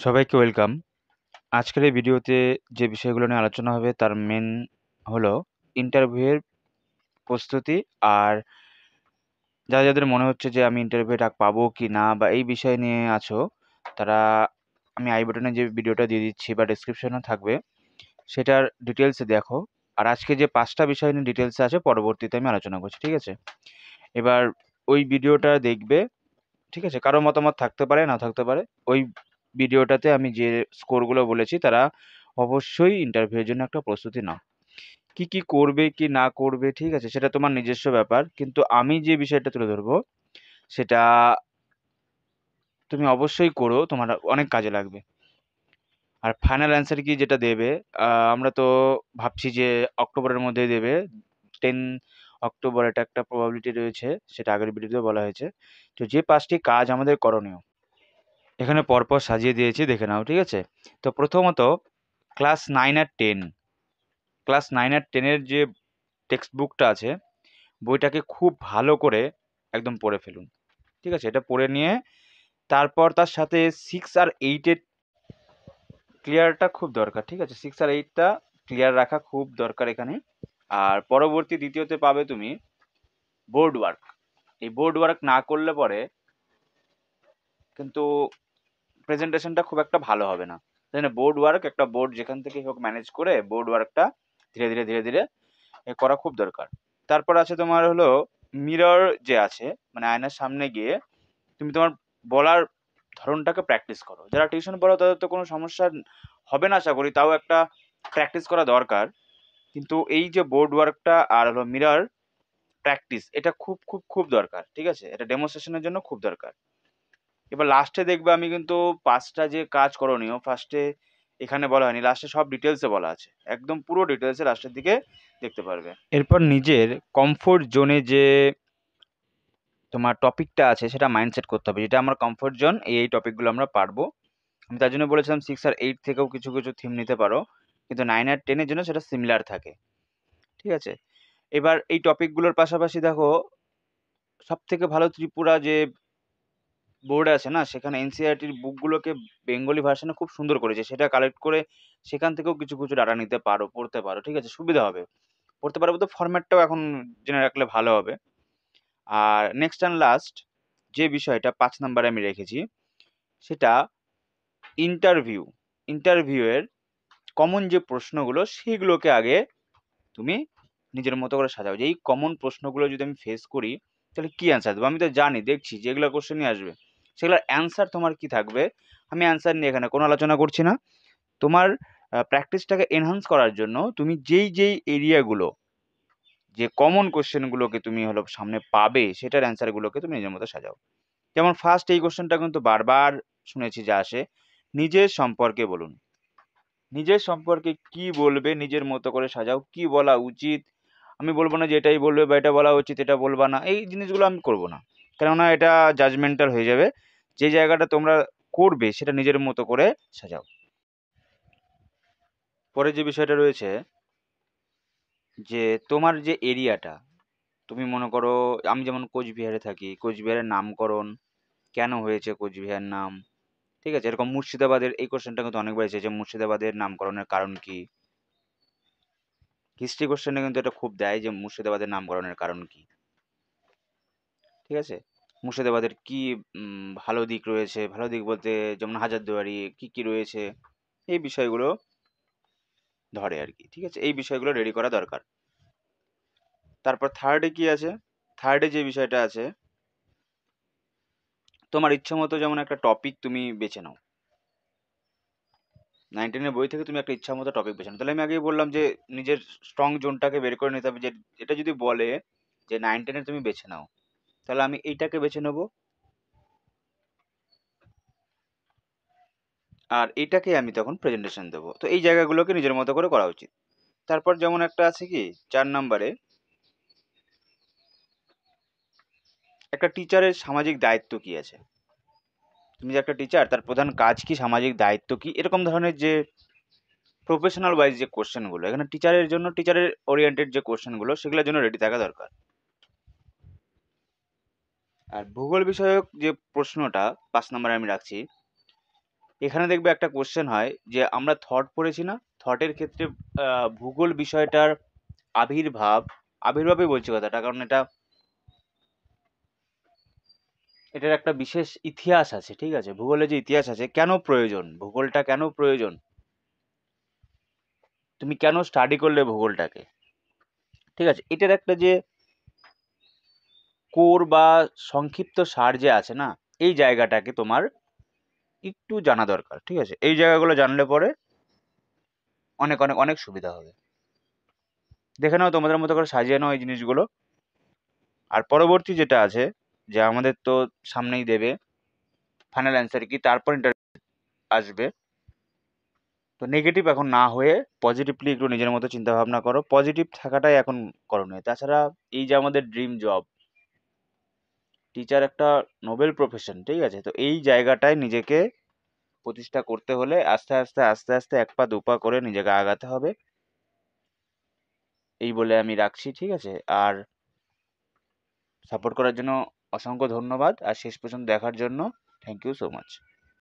সবাইকে ওয়েলকাম। আজকের এই ভিডিওতে যে বিষয়গুলো নিয়ে আলোচনা হবে তার মেন হলো ইন্টারভিউয়ের প্রস্তুতি। আর যাদের মনে হচ্ছে যে আমি ইন্টারভিউ ডাক পাবো কি না বা এই বিষয় নিয়ে আছো, তারা আমি আই বাটনে যে ভিডিওটা দিয়ে দিচ্ছি বা ডেসক্রিপশনে থাকবে, সেটার ডিটেলসে দেখো। আর আজকে যে 5টা বিষয় নিয়ে ডিটেলসে আছে পরবর্তীতে আমি আলোচনা করছি, ঠিক আছে? এবার ওই ভিডিওটা দেখবে, ঠিক আছে? কারো মতামত থাকতে পারে, না থাকতে পারে। ওই ভিডিওটাতে আমি যে স্কোরগুলো বলেছি তারা অবশ্যই ইন্টারভিউয়ের জন্য একটা প্রস্তুতি নাও। কি কি করবে কি না করবে, ঠিক আছে, সেটা তোমার নিজস্ব ব্যাপার, কিন্তু আমি যে বিষয়টা তুলে ধরবো সেটা তুমি অবশ্যই করো, তোমার অনেক কাজে লাগবে। আর ফাইনাল অ্যান্সার কি যেটা দেবে, আমরা তো ভাবছি যে অক্টোবরের মধ্যেই দেবে। 10 অক্টোবর এটা একটা প্রবাবিলিটি রয়েছে, সেটা আগের ভিডিওতে বলা হয়েছে। তো যে 5টি কাজ আমাদের করণীয় এখানে পরপর সাজিয়ে দিয়েছি, দেখে নাও, ঠিক আছে? তো প্রথমত, ক্লাস 9 আর 10 যে টেক্সট বুকটা আছে, বইটাকে খুব ভালো করে একদম পড়ে ফেলুন, ঠিক আছে? এটা পড়ে নিয়ে তারপর তার সাথে 6 আর 8-এর ক্লিয়ারটা খুব দরকার, ঠিক আছে? 6 আর 8টা ক্লিয়ার রাখা খুব দরকার এখানে। আর পরবর্তী দ্বিতীয়তে পাবে তুমি বোর্ড ওয়ার্ক। এই বোর্ড ওয়ার্ক না করলে পরে কিন্তু প্রেজেন্টেশনটা খুব একটা ভালো হবে না, তাই না? বোর্ড ওয়ার্ক, একটা বোর্ড যেখান থেকে হোক ম্যানেজ করে বোর্ড ওয়ার্কটা ধীরে ধীরে ধীরে ধীরে করা খুব দরকার। তারপর আছে তোমার হলো মিরর যে আছে, মানে আয়নার সামনে গিয়ে তুমি তোমার বলার ধরনটাকে প্র্যাকটিস করো। যারা টিউশন পড়ো তাদের তো কোনো সমস্যা হবে না আশা করি, তাও একটা প্র্যাকটিস করা দরকার। কিন্তু এই যে বোর্ড ওয়ার্কটা আর হলো মিরর প্র্যাকটিস, এটা খুব খুব খুব দরকার, ঠিক আছে? এটা ডেমনস্ট্রেশনের জন্য খুব দরকার। এবার লাস্টে দেখবে আমি কিন্তু 5টা যে কাজ করণীয়, ফার্স্টে এখানে বলা হয়নি, লাস্টে সব ডিটেলসে বলা আছে, একদম পুরো ডিটেলসে লাস্টের দিকে দেখতে পারবে। এরপর নিজের কমফোর্ট জোনে যে তোমার টপিকটা আছে সেটা মাইন্ডসেট করতে হবে, যেটা আমার কমফোর্ট জোন, এই টপিকগুলো আমরা পারবো। আমি তার জন্য বলেছিলাম 6 আর 8 থেকেও কিছু কিছু থিম নিতে পারো, কিন্তু 9 আর 10-এর জন্য সেটা সিমিলার থাকে, ঠিক আছে? এবার এই টপিকগুলোর পাশাপাশি দেখো, সব থেকে ভালো ত্রিপুরা যে বোর্ড আছে না, সেখানে এনসিইআরটির বুকগুলোকে বেঙ্গলি ভার্সনে খুব সুন্দর করেছে, সেটা কালেক্ট করে সেখান থেকেও কিছু কিছু ডাটা নিতে পারো, পড়তে পারো, ঠিক আছে? সুবিধা হবে, পড়তে পারবো। তো ফরম্যাটটাও এখন জেনে রাখলে ভালো হবে। আর নেক্সট অ্যান্ড লাস্ট যে বিষয়টা 5 নম্বরে আমি রেখেছি, সেটা ইন্টারভিউ। ইন্টারভিউয়ের কমন যে প্রশ্নগুলো সেইগুলোকে আগে তুমি নিজের মতো করে সাজাও, যে এই কমন প্রশ্নগুলো যদি আমি ফেস করি তাহলে কি অ্যান্সার দেবো। আমি তো জানি, দেখছি যেগুলো কোশ্চেনই আসবে সেগুলোর অ্যান্সার তোমার কি থাকবে। আমি অ্যান্সার নিয়ে এখানে কোনো আলোচনা করছি না। তোমার প্র্যাকটিসটাকে এনহান্স করার জন্য তুমি যেই যেই এরিয়াগুলো, যে কমন কোশ্চেনগুলোকে তুমি হলো সামনে পাবে, সেটার অ্যান্সারগুলোকে তুমি নিজের মতো সাজাও। যেমন ফার্স্ট এই কোশ্চেনটা কিন্তু বারবার শুনেছি যে আসে, নিজের সম্পর্কে বলুন। নিজের সম্পর্কে কি বলবে, নিজের মতো করে সাজাও, কি বলা উচিত। আমি বলবো না যে এটাই বলবে বা এটা বলা উচিত, এটা বলবা না, এই জিনিসগুলো আমি করবো না, কেননা এটা জাজমেন্টাল হয়ে যাবে। যে জায়গাটা তোমরা করবে সেটা নিজের মতো করে সাজাও। পরে যে বিষয়টা রয়েছে, যে তোমার যে এরিয়াটা, তুমি মনে করো আমি যেমন কোচবিহারে থাকি, কোচবিহারের নামকরণ কেন হয়েছে কোচবিহার নাম, ঠিক আছে? এরকম মুর্শিদাবাদের এই কোশ্চেনটা কিন্তু অনেকবার এসেছে, মুর্শিদাবাদের নামকরণের কারণ কি। হিস্ট্রি কোশ্চেনে কিন্তু এটা খুব দেয় যে মুর্শিদাবাদের নামকরণের কারণ কি, ঠিক আছে? মুর্শিদাবাদের কি ভালো দিক রয়েছে, ভালো দিক বলতে যেমন হাজারদুয়ারি কি কি রয়েছে, এই বিষয়গুলো ধরে আর কি, ঠিক আছে? এই বিষয়গুলো রেডি করা দরকার। তারপর থার্ডে কি আছে, থার্ডে যে বিষয়টা আছে, তোমার ইচ্ছা মতো যেমন একটা টপিক তুমি বেছে নাও। 9-10-এর বই থেকে তুমি একটা ইচ্ছা মতো টপিক বেছে নাও। তাহলে আমি আগেই বললাম যে নিজের স্ট্রং জোনটাকে বের করে নিতে হবে, যে এটা যদি বলে যে 9-10-এর তুমি বেছে নাও, তাহলে আমি এইটাকে বেছে নেবো, আর এটাকে আমি তখন প্রেজেন্টেশন দেবো। তো এই জায়গাগুলোকে নিজের মতো করে করা উচিত। তারপর যেমন একটা আছে কি 4 নম্বরে, একটা টিচারের সামাজিক দায়িত্ব কি আছে। তুমি যে একটা টিচার, তার প্রধান কাজ কি, সামাজিক দায়িত্ব কি, এরকম ধরনের যে প্রফেশনাল ওয়াইজ যে কোশ্চেনগুলো, এখানে টিচারের জন্য, টিচারের ওরিয়েন্টেড যে কোশ্চেনগুলো, সেগুলোর জন্য রেডি থাকা দরকার। আর ভূগোল বিষয়ক যে প্রশ্নটা 5 নম্বরে আমি রাখছি, এখানে দেখবে একটা কোশ্চেন হয় যে আমরা থট পড়েছি না, থটের ক্ষেত্রে ভূগোল বিষয়টার আবির্ভাবে বলছি কথাটা, কারণ এটার একটা বিশেষ ইতিহাস আছে, ঠিক আছে? ভূগোলে যে ইতিহাস আছে, কেন প্রয়োজন ভূগোলটা, কেন প্রয়োজন, তুমি কেন স্টাডি করলে ভূগোলটাকে, ঠিক আছে? এটার একটা যে কোর বা সংক্ষিপ্ত সার যে আছে না, এই জায়গাটাকে তোমার একটু জানা দরকার, ঠিক আছে? এই জায়গাগুলো জানলে পরে অনেক অনেক অনেক সুবিধা হবে। দেখে নাও তোমাদের মতো করে সাজিয়ে নাও এই জিনিসগুলো। আর পরবর্তী যেটা আছে, যে আমাদের তো সামনেই দেবে ফাইনাল অ্যান্সার কি, তারপর আসবে। তো নেগেটিভ এখন না হয়ে পজিটিভলি একটু নিজের মতো চিন্তা ভাবনা করো, পজিটিভ থাকাটাই এখন করণীয়। তাছাড়া এই যে আমাদের ড্রিম জব, টিচার একটা নোবেল প্রফেশন, ঠিক আছে? তো এই জায়গাটায় নিজেকে প্রতিষ্ঠা করতে হলে আস্তে আস্তে আস্তে আস্তে এক পা দু পা করে নিজেকে আগাতে হবে। এই বলে আমি রাখছি, ঠিক আছে? আর সাপোর্ট করার জন্য অসংখ্য ধন্যবাদ, আর শেষ পর্যন্ত দেখার জন্য থ্যাংক ইউ সো মাচ।